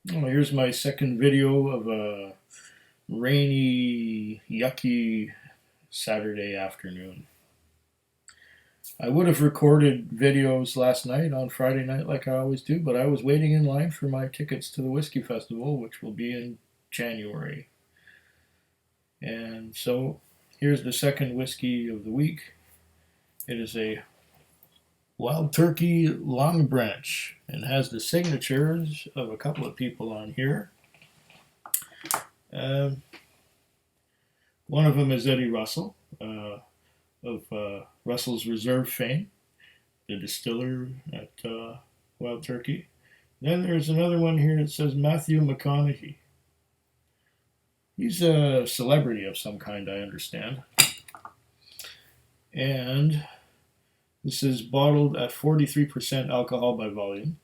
Oh, here's my second video of a rainy, yucky Saturday afternoon. I would have recorded videos last night on Friday night like I always do, but I was waiting in line for my tickets to the Whiskey Festival, which will be in January. And so here's the second whiskey of the week. It is a Wild Turkey Longbranch and has the signatures of a couple of people on here. Um, One of them is Eddie Russell of Russell's Reserve fame, the distiller at Wild Turkey. Then there's another one here that says Matthew McConaughey. He's a celebrity of some kind, I understand. And this is bottled at 43% alcohol by volume.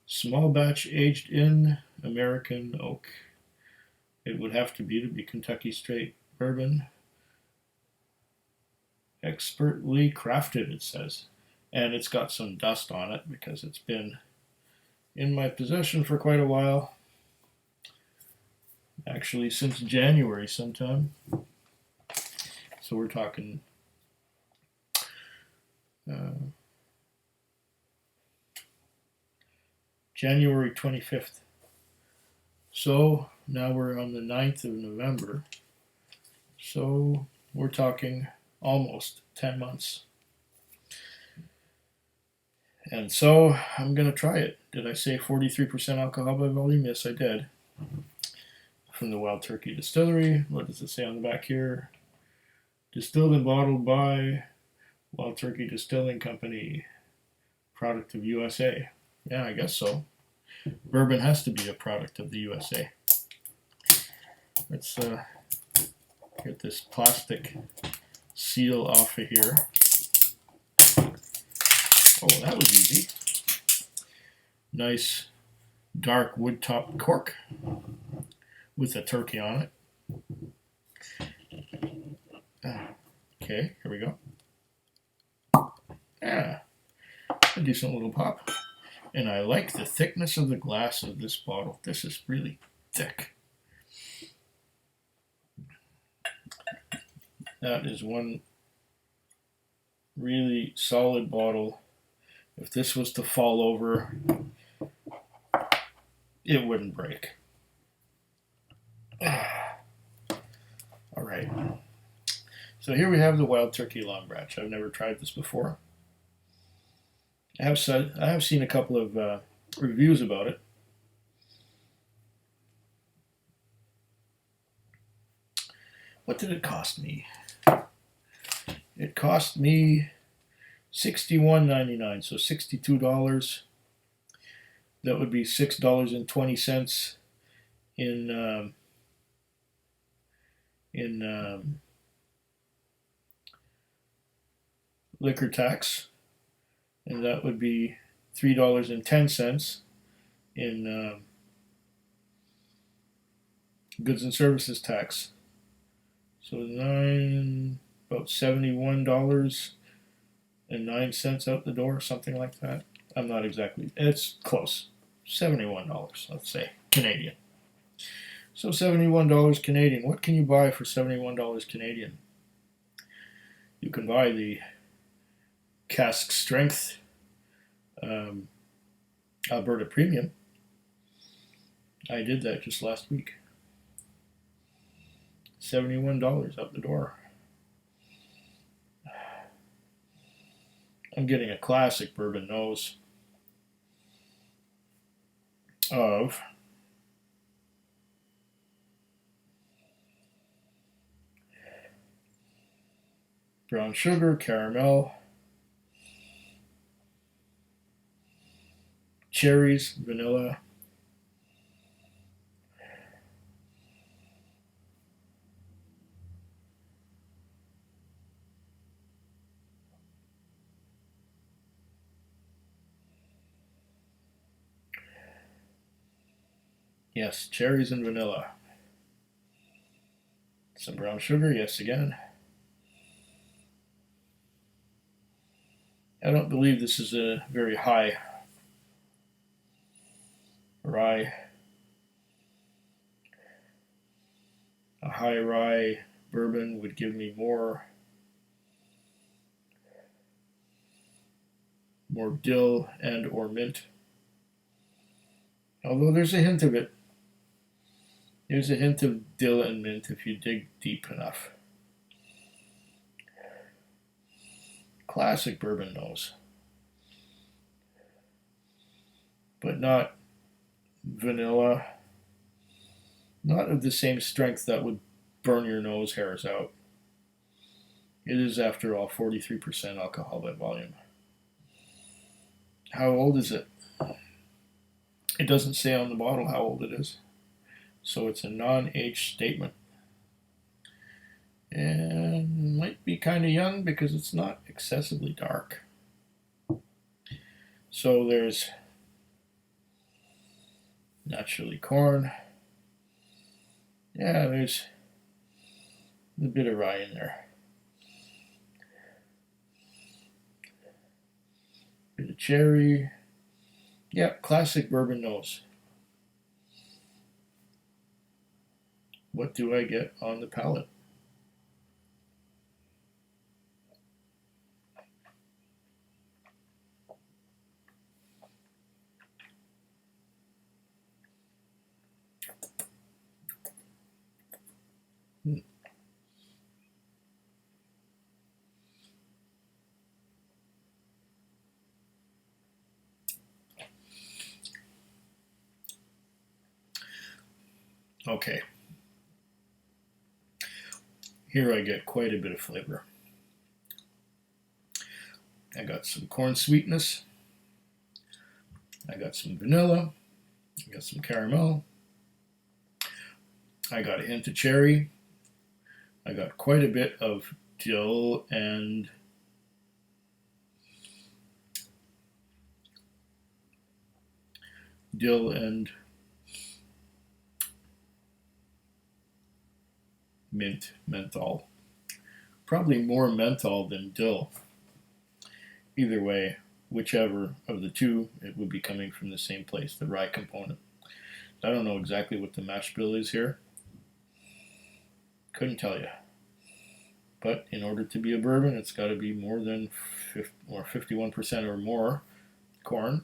Small batch aged in American oak. It would have to be Kentucky straight bourbon. Expertly crafted, it says. And it's got some dust on it because it's been in my possession for quite a while. Actually, since January sometime. So we're talking January 25th. So now we're on the 9th of November. So we're talking almost 10 months. And so I'm going to try it. Did I say 43% alcohol by volume? Yes, I did. From the Wild Turkey Distillery. What does it say on the back here? Distilled and bottled by Wild Turkey Distilling Company. Product of USA. Yeah, I guess so. Bourbon has to be a product of the USA. Let's get this plastic seal off of here. Oh, that was easy. Nice dark wood top cork with a turkey on it. Okay, here we go. Yeah, a decent little pop. And I like the thickness of the glass of this bottle. This is really thick. That is one really solid bottle. If this was to fall over, it wouldn't break. All right. So here we have the Wild Turkey Longbranch. I've never tried this before. I have seen a couple of reviews about it. What did it cost me? It cost me $61.99, so $62. That would be $6.20 in liquor tax, and that would be $3.10 in goods and services tax. So about $71.09 out the door, something like that. I'm not exactly. It's close. $71, let's say, Canadian. So $71 Canadian. What can you buy for $71 Canadian? You can buy the cask strength Alberta Premium. I did that just last week. $71 out the door. I'm getting a classic bourbon nose of brown sugar, caramel, cherries, vanilla, yes, cherries and vanilla. Some brown sugar, yes, again. I don't believe this is a very high rye high rye bourbon would give me more dill and or mint. Although there's a hint of it. There's a hint of dill and mint if you dig deep enough. Classic bourbon nose. But not vanilla. Not of the same strength that would burn your nose hairs out. It is, after all, 43% alcohol by volume. How old is it? It doesn't say on the bottle how old it is. So it's a non-age statement. And might be kind of young because it's not excessively dark. So there's naturally corn. Yeah, there's a bit of rye in there. Bit of cherry. Yeah, classic bourbon nose. What do I get on the palate? Okay. Here I get quite a bit of flavor. I got some corn sweetness. I got some vanilla. I got some caramel. I got a hint of cherry. I got quite a bit of dill and menthol. Probably more menthol than dill. Either way, whichever of the two, it would be coming from the same place, the rye component. I don't know exactly what the mash bill is here. Couldn't tell you. But in order to be a bourbon, it's got to be more than 51% or more corn.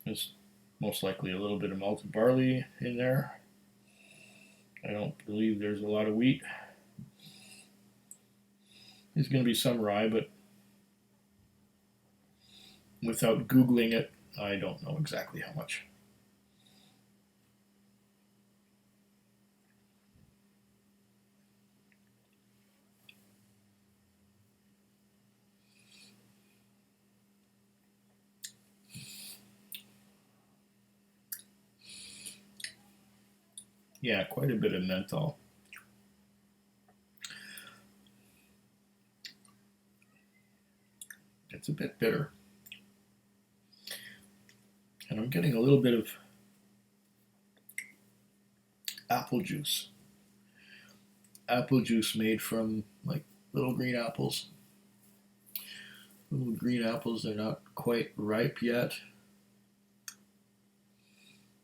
There's most likely a little bit of malted barley in there. I don't believe there's a lot of wheat. There's going to be some rye, but without Googling it, I don't know exactly how much. Yeah, quite a bit of menthol. It's a bit bitter. And I'm getting a little bit of apple juice. Apple juice made from like little green apples. Little green apples, they're not quite ripe yet.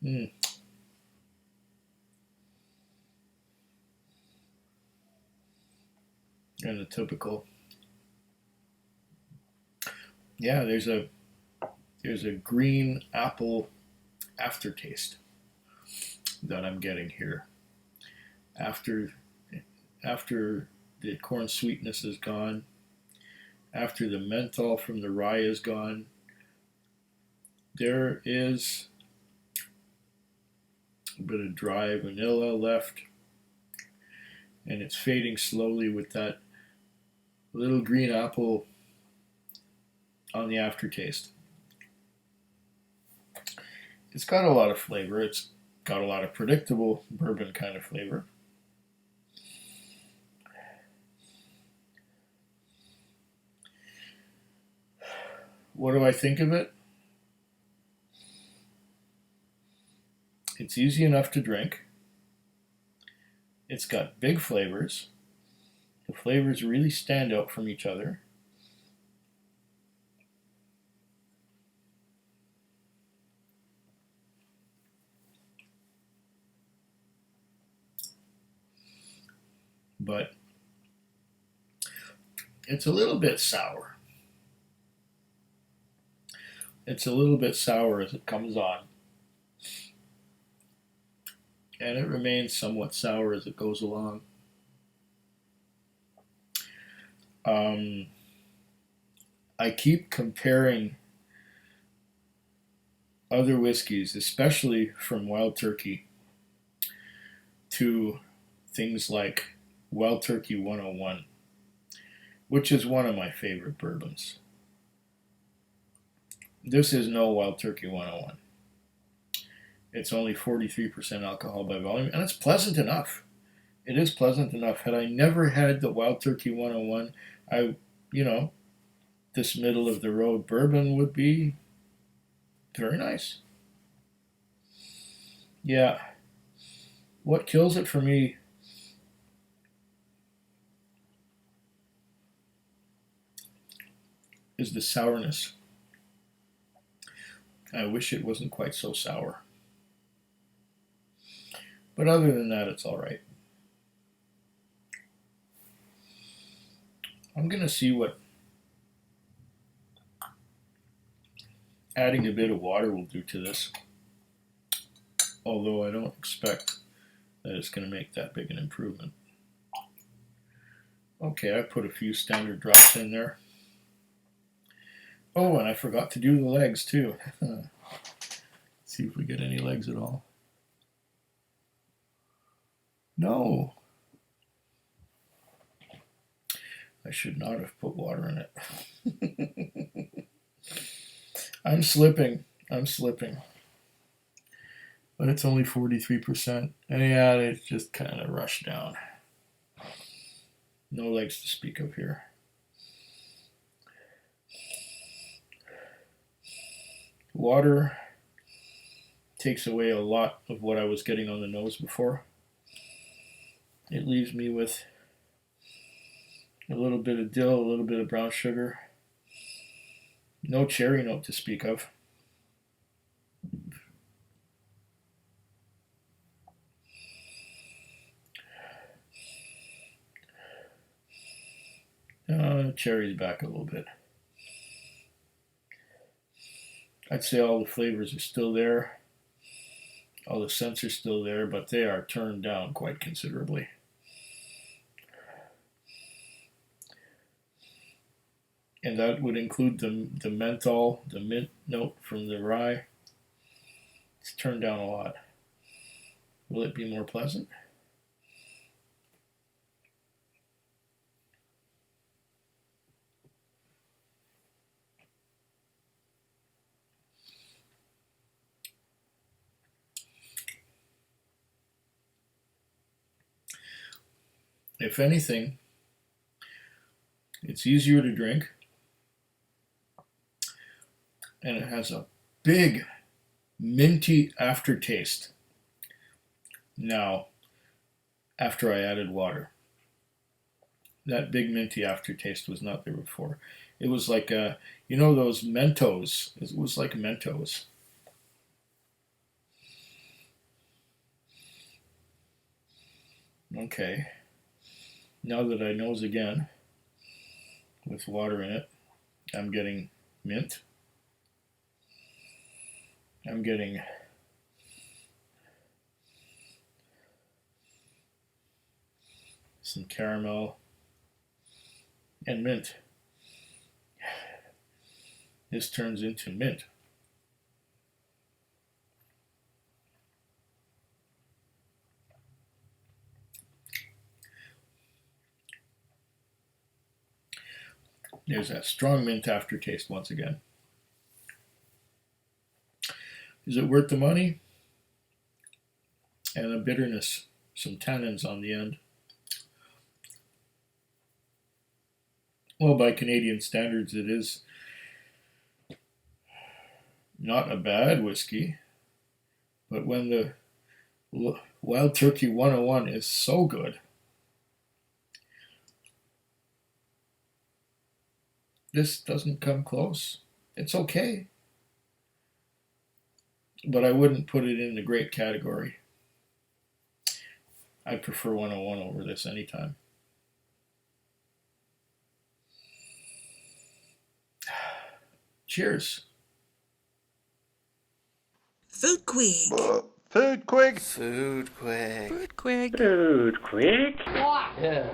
And the typical. Yeah, there's a green apple aftertaste that I'm getting here. After the corn sweetness is gone, after the menthol from the rye is gone, there is a bit of dry vanilla left, and it's fading slowly with that little green apple on the aftertaste. It's got a lot of flavor. It's got a lot of predictable bourbon kind of flavor. What do I think of it? It's easy enough to drink. It's got big flavors. The flavors really stand out from each other. but it's a little bit sour. It's a little bit sour as it comes on, and it remains somewhat sour as it goes along. I keep comparing other whiskeys, especially from Wild Turkey, to things like Wild Turkey 101, which is one of my favorite bourbons. This is no Wild Turkey 101. It's only 43% alcohol by volume, and it's pleasant enough. It is pleasant enough. Had I never had the Wild Turkey 101, this middle of the road bourbon would be very nice. Yeah. What kills it for me is the sourness. I wish it wasn't quite so sour. But other than that, it's all right. I'm going to see what adding a bit of water will do to this. Although I don't expect that it's going to make that big an improvement. Okay, I put a few standard drops in there. Oh, and I forgot to do the legs too. See if we get any legs at all. No. I should not have put water in it. I'm slipping. But it's only 43%. And yeah, it's just kind of rushed down. No legs to speak of here. Water takes away a lot of what I was getting on the nose before. It leaves me with a little bit of dill, a little bit of brown sugar. No cherry note to speak of. Cherry's back a little bit. I'd say all the flavors are still there. All the scents are still there, but they are turned down quite considerably. And that would include the menthol, the mint note from the rye. It's turned down a lot. Will it be more pleasant? If anything, it's easier to drink, and it has a big minty aftertaste now after I added water. That big minty aftertaste was not there before. It was like those Mentos. It was like Mentos. Okay. Now that I nose again with water in it, I'm getting mint. I'm getting some caramel and mint. This turns into mint. There's that strong mint aftertaste once again. Is it worth the money? And a bitterness, some tannins on the end. Well, by Canadian standards, it is not a bad whiskey, but when the Wild Turkey 101 is so good, this doesn't come close. It's okay, but I wouldn't put it in the great category. I prefer 101 over this anytime. Cheers. Food Quig. Food Quig. Food Quig. Food Quig. Food Quig. Yeah.